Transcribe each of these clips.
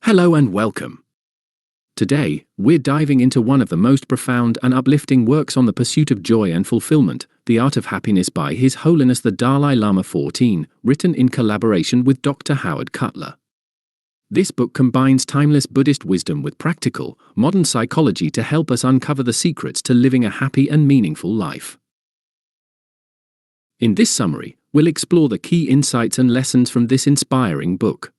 Hello and welcome. Today, we're diving into one of the most profound and uplifting works on the pursuit of joy and fulfillment, The Art of Happiness by His Holiness the Dalai Lama XIV, written in collaboration with Dr. Howard Cutler. This book combines timeless Buddhist wisdom with practical, modern psychology to help us uncover the secrets to living a happy and meaningful life. In this summary, we'll explore the key insights and lessons from this inspiring book.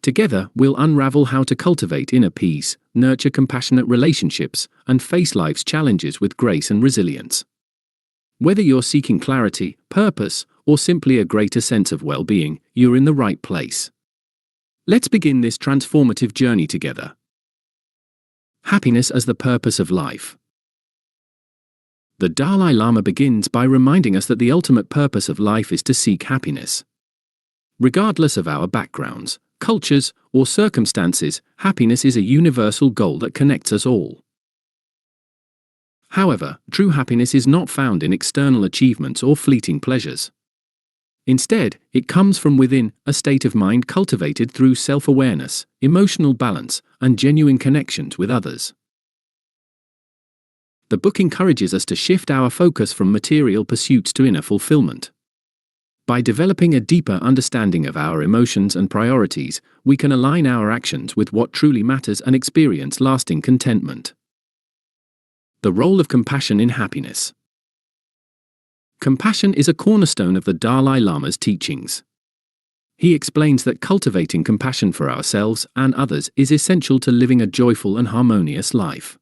Together, we'll unravel how to cultivate inner peace, nurture compassionate relationships, and face life's challenges with grace and resilience. Whether you're seeking clarity, purpose, or simply a greater sense of well-being, you're in the right place. Let's begin this transformative journey together. Happiness as the purpose of life. The Dalai Lama begins by reminding us that the ultimate purpose of life is to seek happiness. Regardless of our backgrounds, cultures, or circumstances, happiness is a universal goal that connects us all. However, true happiness is not found in external achievements or fleeting pleasures. Instead, it comes from within, a state of mind cultivated through self-awareness, emotional balance, and genuine connections with others. The book encourages us to shift our focus from material pursuits to inner fulfillment. By developing a deeper understanding of our emotions and priorities, we can align our actions with what truly matters and experience lasting contentment. The role of compassion in happiness. Compassion is a cornerstone of the Dalai Lama's teachings. He explains that cultivating compassion for ourselves and others is essential to living a joyful and harmonious life.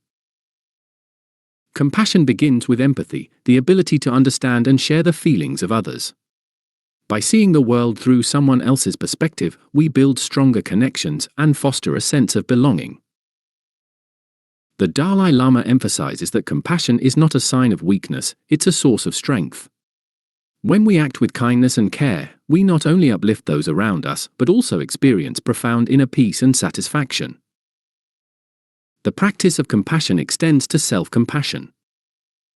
Compassion begins with empathy, the ability to understand and share the feelings of others. By seeing the world through someone else's perspective, we build stronger connections and foster a sense of belonging. The Dalai Lama emphasizes that compassion is not a sign of weakness, it's a source of strength. When we act with kindness and care, we not only uplift those around us, but also experience profound inner peace and satisfaction. The practice of compassion extends to self-compassion.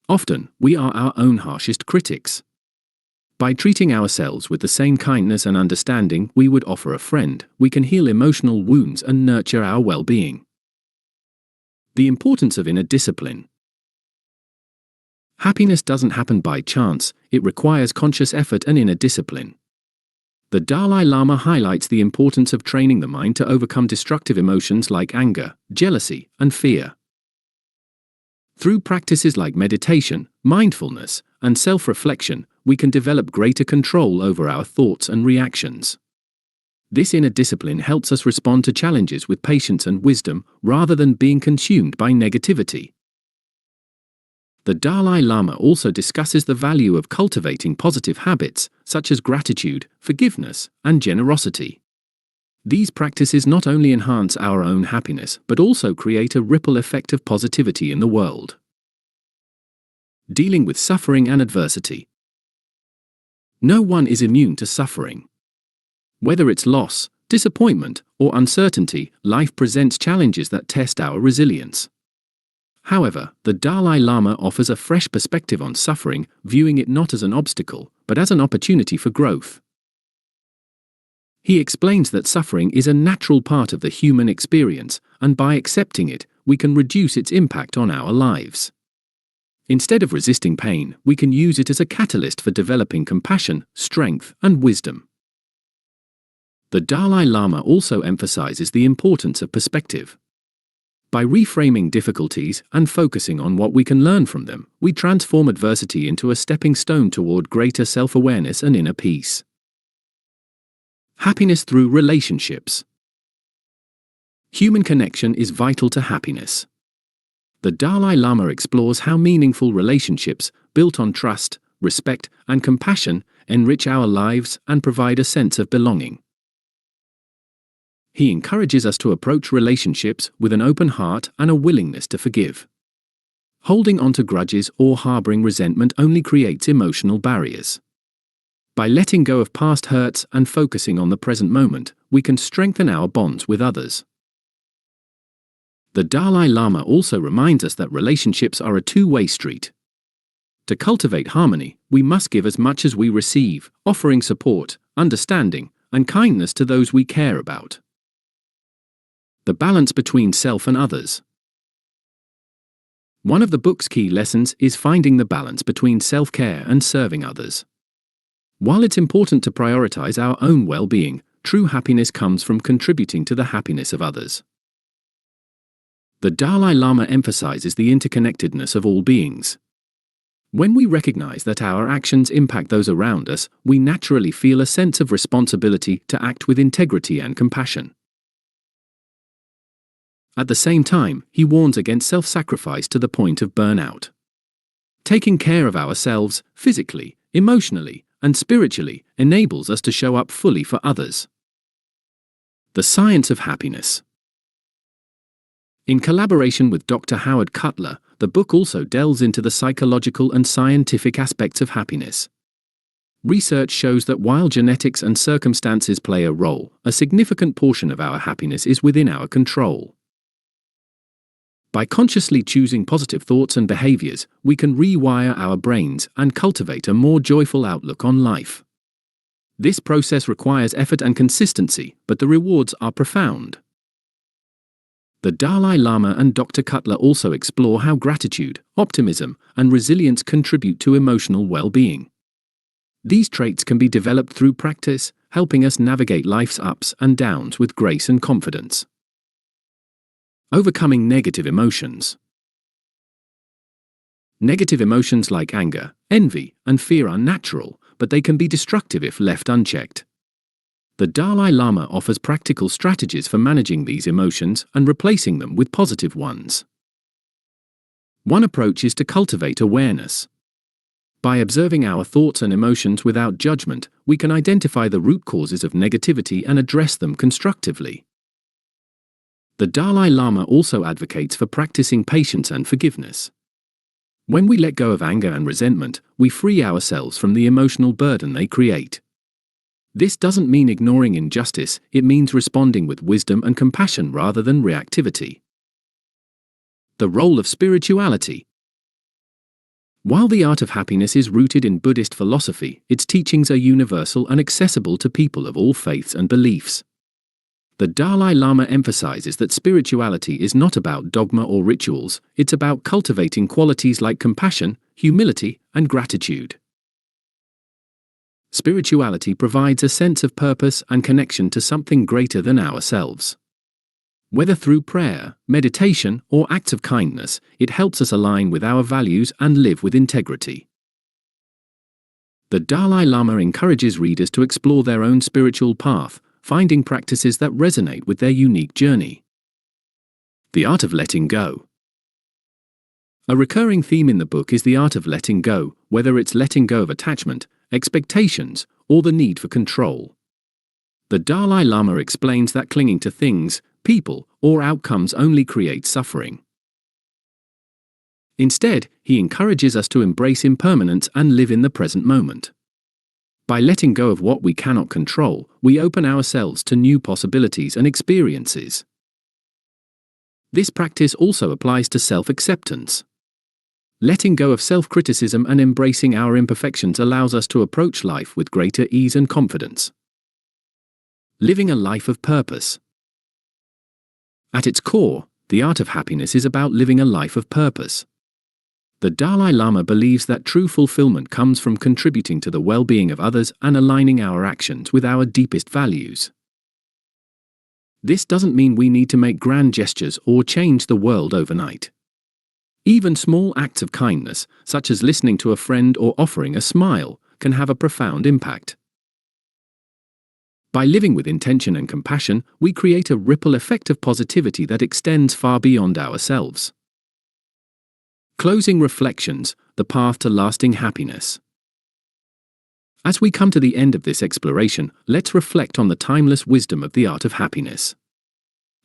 Often, we are our own harshest critics. By treating ourselves with the same kindness and understanding we would offer a friend, we can heal emotional wounds and nurture our well-being. The importance of inner discipline. Happiness doesn't happen by chance, it requires conscious effort and inner discipline. The Dalai Lama highlights the importance of training the mind to overcome destructive emotions like anger, jealousy, and fear. Through practices like meditation, mindfulness, and self-reflection, we can develop greater control over our thoughts and reactions. This inner discipline helps us respond to challenges with patience and wisdom, rather than being consumed by negativity. The Dalai Lama also discusses the value of cultivating positive habits, such as gratitude, forgiveness, and generosity. These practices not only enhance our own happiness, but also create a ripple effect of positivity in the world. Dealing with suffering and adversity. No one is immune to suffering. Whether it's loss, disappointment, or uncertainty, life presents challenges that test our resilience. However, the Dalai Lama offers a fresh perspective on suffering, viewing it not as an obstacle, but as an opportunity for growth. He explains that suffering is a natural part of the human experience, and by accepting it, we can reduce its impact on our lives. Instead of resisting pain, we can use it as a catalyst for developing compassion, strength, and wisdom. The Dalai Lama also emphasizes the importance of perspective. By reframing difficulties and focusing on what we can learn from them, we transform adversity into a stepping stone toward greater self-awareness and inner peace. Happiness through relationships. Human connection is vital to happiness. The Dalai Lama explores how meaningful relationships, built on trust, respect, and compassion, enrich our lives and provide a sense of belonging. He encourages us to approach relationships with an open heart and a willingness to forgive. Holding on to grudges or harboring resentment only creates emotional barriers. By letting go of past hurts and focusing on the present moment, we can strengthen our bonds with others. The Dalai Lama also reminds us that relationships are a two-way street. To cultivate harmony, we must give as much as we receive, offering support, understanding, and kindness to those we care about. The balance between self and others. One of the book's key lessons is finding the balance between self-care and serving others. While it's important to prioritize our own well-being, true happiness comes from contributing to the happiness of others. The Dalai Lama emphasizes the interconnectedness of all beings. When we recognize that our actions impact those around us, we naturally feel a sense of responsibility to act with integrity and compassion. At the same time, he warns against self-sacrifice to the point of burnout. Taking care of ourselves, physically, emotionally, and spiritually, enables us to show up fully for others. The science of happiness. In collaboration with Dr. Howard Cutler, the book also delves into the psychological and scientific aspects of happiness. Research shows that while genetics and circumstances play a role, a significant portion of our happiness is within our control. By consciously choosing positive thoughts and behaviors, we can rewire our brains and cultivate a more joyful outlook on life. This process requires effort and consistency, but the rewards are profound. The Dalai Lama and Dr. Cutler also explore how gratitude, optimism, and resilience contribute to emotional well-being. These traits can be developed through practice, helping us navigate life's ups and downs with grace and confidence. Overcoming negative emotions. Negative emotions like anger, envy, and fear are natural, but they can be destructive if left unchecked. The Dalai Lama offers practical strategies for managing these emotions and replacing them with positive ones. One approach is to cultivate awareness. By observing our thoughts and emotions without judgment, we can identify the root causes of negativity and address them constructively. The Dalai Lama also advocates for practicing patience and forgiveness. When we let go of anger and resentment, we free ourselves from the emotional burden they create. This doesn't mean ignoring injustice, it means responding with wisdom and compassion rather than reactivity. The role of spirituality. While the art of happiness is rooted in Buddhist philosophy, its teachings are universal and accessible to people of all faiths and beliefs. The Dalai Lama emphasizes that spirituality is not about dogma or rituals, it's about cultivating qualities like compassion, humility, and gratitude. Spirituality provides a sense of purpose and connection to something greater than ourselves. Whether through prayer, meditation, or acts of kindness, it helps us align with our values and live with integrity. The Dalai Lama encourages readers to explore their own spiritual path, finding practices that resonate with their unique journey. The art of letting go. A recurring theme in the book is the art of letting go, whether it's letting go of attachment, expectations, or the need for control. The Dalai Lama explains that clinging to things, people, or outcomes only creates suffering. Instead, he encourages us to embrace impermanence and live in the present moment. By letting go of what we cannot control, we open ourselves to new possibilities and experiences. This practice also applies to self-acceptance. Letting go of self-criticism and embracing our imperfections allows us to approach life with greater ease and confidence. Living a life of purpose. At its core, the art of happiness is about living a life of purpose. The Dalai Lama believes that true fulfillment comes from contributing to the well-being of others and aligning our actions with our deepest values. This doesn't mean we need to make grand gestures or change the world overnight. Even small acts of kindness, such as listening to a friend or offering a smile, can have a profound impact. By living with intention and compassion, we create a ripple effect of positivity that extends far beyond ourselves. Closing reflections, the path to lasting happiness. As we come to the end of this exploration, let's reflect on the timeless wisdom of the art of happiness.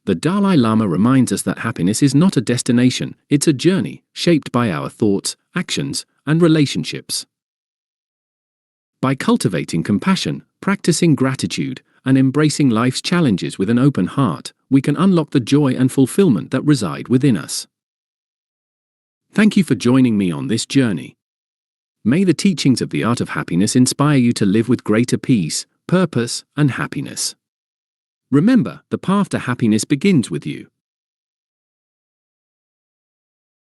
The Dalai Lama reminds us that happiness is not a destination, it's a journey, shaped by our thoughts, actions, and relationships. By cultivating compassion, practicing gratitude, and embracing life's challenges with an open heart, we can unlock the joy and fulfillment that reside within us. Thank you for joining me on this journey. May the teachings of the art of happiness inspire you to live with greater peace, purpose, and happiness. Remember, the path to happiness begins with you.